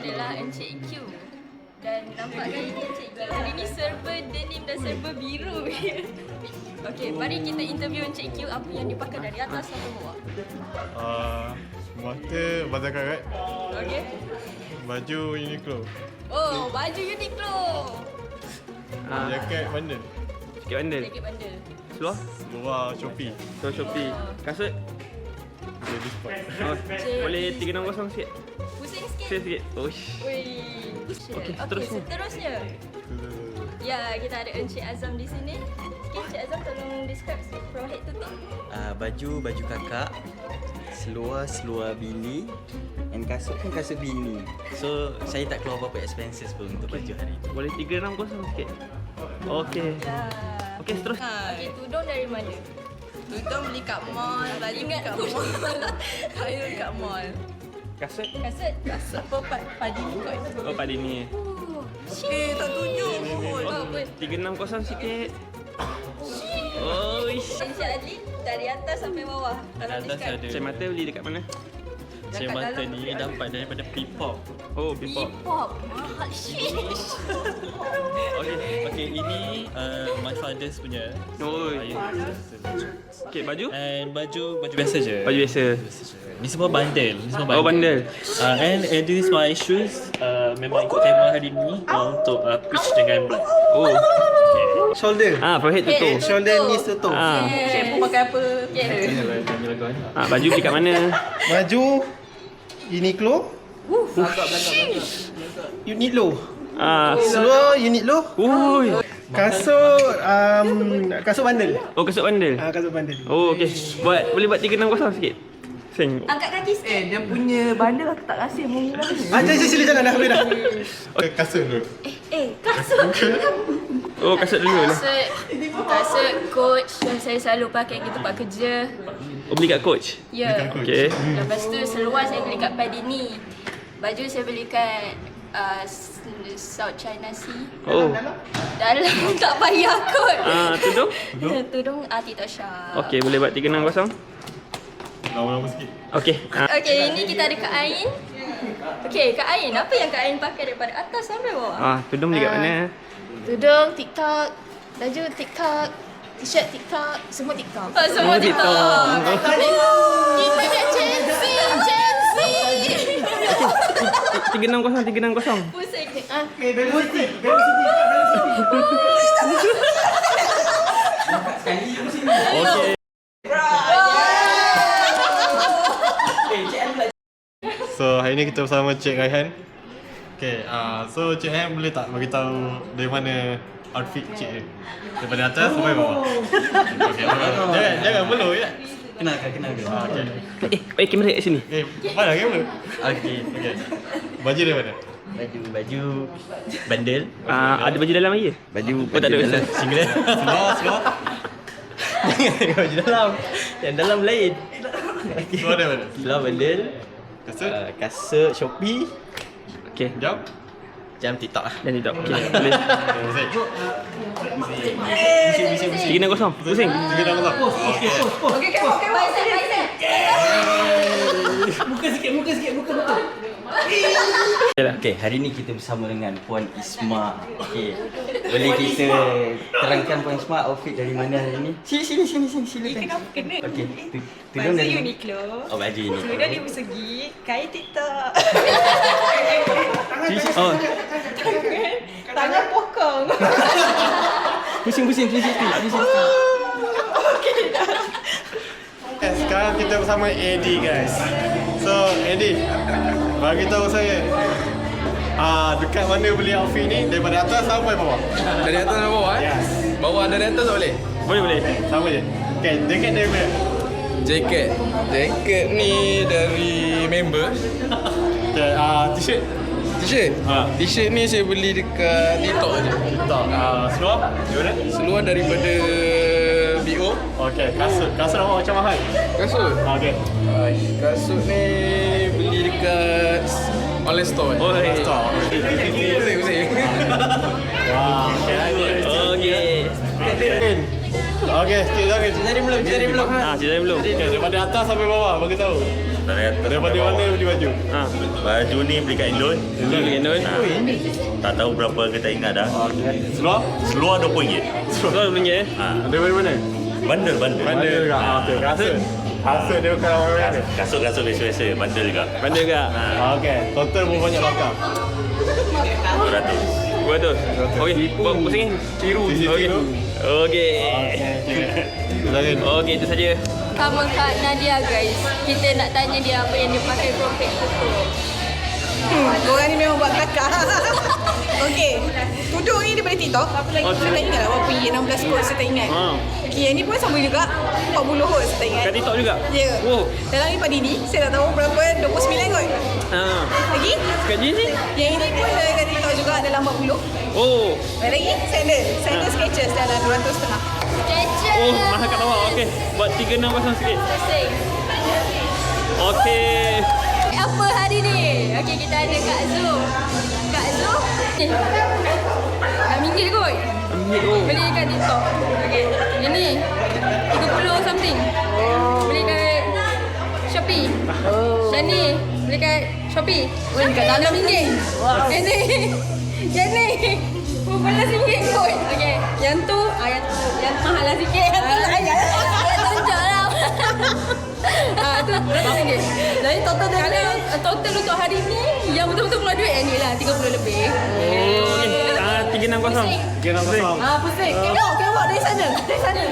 adalah Encik Q. Dan nampaknya ini Encik Q. Hari ni serba denim dan serba biru. Okey, mari kita interview Encik Q apa yang dipakai dari atas sampai bawah. Mata Bazar Karat, Okey. baju Uniqlo, Oh, baju Uniqlo. jaket bandel, Sikit bandel. Jaket bandel. Seluar? luar Shopee, Seluar Shopee. Kasut? jadi sport. Oh, boleh 360 sikit? Pusing sikit. Sikit. Oish. Wih. Okey, Okey, seterusnya. seterusnya. Ya, kita ada Encik Azam di sini. Sikit Encik Azam tolong describe from head to toe. Baju kakak, seluar bini, and kasut pun kasut bini. So saya tak keluar apa-apa expenses pun untuk baju hari ni. Boleh 360 sikit? Okey. Ya. Okey, seterusnya. Okey, tudung dari mana? Tudung beli kat mall, baju beli kat mall. Kayu kat mall. Kasut? Kasut. Apa padi ni kot. Oh, pada ni. Tak tunjuk pun. Oh, pun. 360 sikit. Oish. Encik Adli dari atas sampai bawah. Dari atas describe. ada. Cermata beli dekat mana? Cermata ni dapat daripada P-pop. Oh, Bipop. Pop. Mahal shit. Okay, ini my father's punya. Oh. Okey, baju? And baju biasa je. Baju biasa. Ni semua bundle. Oh, bundle. And this is my shoes. Memang ikut tema hari ni untuk peach dengan black. Oh. Shoulder. From head to toe. Shoulder, knees to toe. Shampoo pakai apa? Baju beli kat mana? Baju Uniqlo. Uniqlo. Seluar Uniqlo. Ui. Kasut kasut bandel. Oh, kasut bandel. Kasut bandel. Oh, okey. Boleh buat 360 sikit? Sing. Angkat kaki sikit. Dia punya bandel aku tak kasih mau Sila jangan dah habis dah. Kasut dulu. Kasut. Oh, kasut dulu lah. Kasut coach yang saya selalu pakai kita buat kerja. Oh, beli kat Coach? Ya. Okey. Lepas tu seluar saya beli kat Padini. Baju saya beli kat South China Sea. Oh. Dalam tak payah kot. Tudung? Tudung Tita Shah. Okey, boleh buat 360? Lama-lama sikit. Okey. Okey, ini kita ada Kak Ain. Okey, Kak Ain, apa yang Kak Ain pakai daripada atas sampai bawah? Tudung beli kat mana? Tudung TikTok, baju TikTok, t-shirt TikTok, semua TikTok. Oh, semua TikTok. Kita nak Gen Z, Gen Z. 360. Pusing. Okey. So hari ni kita bersama Cik Raihan. Okay, so Cik Raihan boleh tak bagi tahu dari mana outfit Cik ni? Daripada atas sampai bawah. Okay, jangan belum ya. Kenalkan. Okay. Kamera kat sini. Mana kamera? Okay. Baju dari mana? Baju bandel. Ada baju dalam lagi? Baju tak ada. dalam. Singlet. Seluar. Jangan baju dalam. Yang dalam lain. Seluar dari mana? Seluar bandel. Kasut? Kasut Shopee. Okey. Jam? Jam TikTok lah. Dan TikTok. Okey, boleh. Pusing. 360. Pusing. 360. Okey, Faizal. Muka sikit. Yalah. Okay, hari ni kita bersama dengan Puan Isma. Okay, boleh kita terangkan Puan Isma outfit dari mana hari ni? Sini, silakan. Kena. Okay, Baju Uniqlo. Oh, baju Uniqlo. Tudung dia persegi, kain TikTok. Oh, Tangan pokong. pusing. Sekarang kita bersama Eddie guys. So Eddie, bagi tahu saya dekat mana beli outfit ni daripada atas sampai bawah. Dari atas sampai bawah Yes. Bawah dari atas tak boleh? boleh. Sama je. Okay, jaket dari mana? Jaket ni dari member. Okay, t-shirt. T-shirt? Ha. T-shirt ni saya beli dekat TikTok je. Tak. Seluar? Dari mana? Seluar daripada BO. Okay, kasut nampak macam mahal. Kasut? Okay. Kasut ni beli dekat online store. Oh, Stop. Pusing. Wow. Okay. Okey. Okay, sikit lagi. Cari belum. Cerita belum. Okay, daripada atas sampai bawah, bagi tahu. Dari atas Daripada sampai mana bawah. beli baju? Ha. Baju ni beli kat Indon. Indon. Ha. Tak tahu berapa harga tak ingat dah. Seluar? Seluar RM20. Seluar RM20 Ha. Daripada mana? Bandel. Bandel juga. Okey. Kasut? Kasut dia bukan orang-orang ni? Kasut-kasut biasa-biasa. Bandel juga. Bandel ke? Okey. Total berapa banyak bakar? 200. Betul. Okey, pusing. Tiru. Okey. Okey. Silakan. Okey, itu saja. Sama Kak Nadia guys. Kita nak tanya dia apa yang dia pakai profil foto. Korang ni memang buat kakak. Okey. Tudung ni daripada TikTok. Saya tak ingat lah berapa RM16 kot, saya tak ingat. Ha. Okey, yang ni pun sama juga. 40 kot, saya tak ingat. Kat TikTok juga? Ya. Oh. Dalam ni pada ini, saya tak tahu berapa, 29 kot. Ha. Lagi? Kat jeans ni? Yang ini pun dekat TikTok juga dalam 40. Oh. Lagi? Sandal Skechers dalam 200.5. Catcher. Oh, mahal kat bawah. Okey. Buat 36 sikit. Pusing. Okey. Apa hari ni? Okey, kita ada Kak Zu. Kak Zu. RM6 kot. Beli kat TikTok. Okey. Ini 30 something. Beli kat Shopee. Yang ni beli kat Shopee. Kat dalam RM6. Yang ni. Yang ni. RM15 kot. Okey. Yang tu mahal lah sikit. Yang tu ayat. Yang tunjuk lah. Tu RM15. Jadi total kalau total untuk hari ni yang betul-betul keluar duit yang ni lah 30 lebih. Oh, okey. 360. Pusing. Pusing. Tengok dari sana. Dari sana.